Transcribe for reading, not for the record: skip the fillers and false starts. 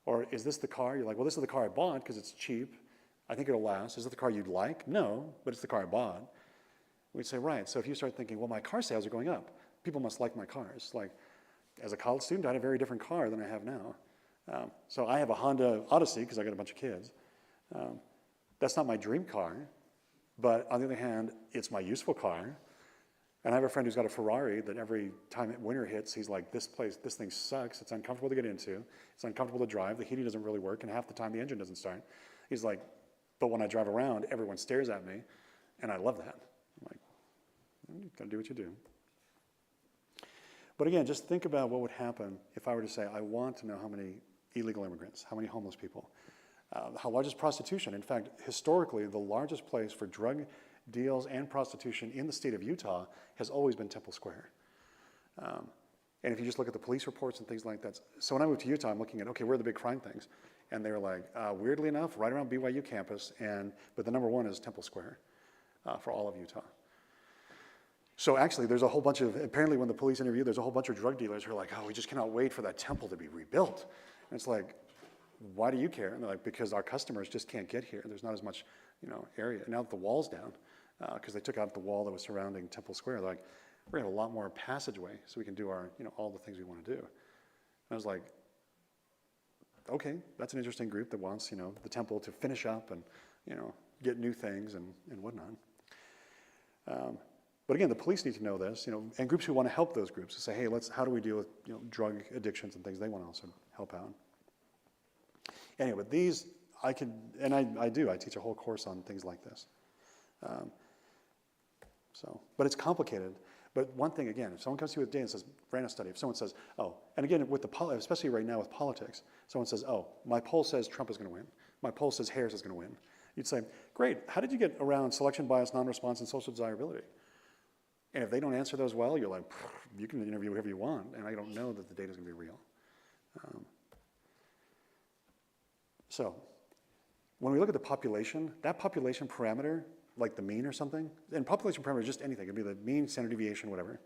Or is this the car? You're like, well, this is the car I bought because it's cheap. I think it'll last. Is it the car you'd like? No, but it's the car I bought. We'd say, right. So if you start thinking, well, my car sales are going up, people must like my cars. Like, as a college student, I had a very different car than I have now. So I have a Honda Odyssey because I got a bunch of kids. That's not my dream car, but on the other hand, it's my useful car. And I have a friend who's got a Ferrari that every time winter hits, he's like, this thing sucks. It's uncomfortable to get into. It's uncomfortable to drive. The heating doesn't really work, and half the time the engine doesn't start. He's like, but when I drive around, everyone stares at me, and I love that. I'm like, you gotta do what you do. But again, just think about what would happen if I were to say, I want to know how many illegal immigrants, how many homeless people, how large is prostitution. In fact, historically, the largest place for drug deals and prostitution in the state of Utah has always been Temple Square. And if you just look at the police reports and things like that. So when I moved to Utah, I'm looking at, okay, where are the big crime things? And they were like, weirdly enough, right around BYU campus, but the number one is Temple Square for all of Utah. So actually, there's a whole bunch of, apparently when the police interview, there's a whole bunch of drug dealers who are like, oh, we just cannot wait for that temple to be rebuilt. And it's like, why do you care? And they're like, because our customers just can't get here. There's not as much, area. Now that the wall's down, because they took out the wall that was surrounding Temple Square, they're like, we're gonna have a lot more passageway so we can do our, all the things we want to do. And I was like, okay, that's an interesting group that wants, the temple to finish up and, get new things and whatnot. But again, the police need to know this, and groups who want to help those groups to say, hey, how do we deal with, drug addictions and things they want to also help out. Anyway, but these, I teach a whole course on things like this. But it's complicated. But one thing, again, if someone comes to you with data and says, ran a study, if someone says, oh, and again, especially right now with politics, someone says, oh, my poll says Trump is going to win. My poll says Harris is going to win. You'd say, great, how did you get around selection bias, non-response, and social desirability? And if they don't answer those well, you're like, you can interview whoever you want, and I don't know that the data is going to be real. So when we look at the population, that population parameter, like the mean or something, and population parameter is just anything. It could be the mean, standard deviation, whatever.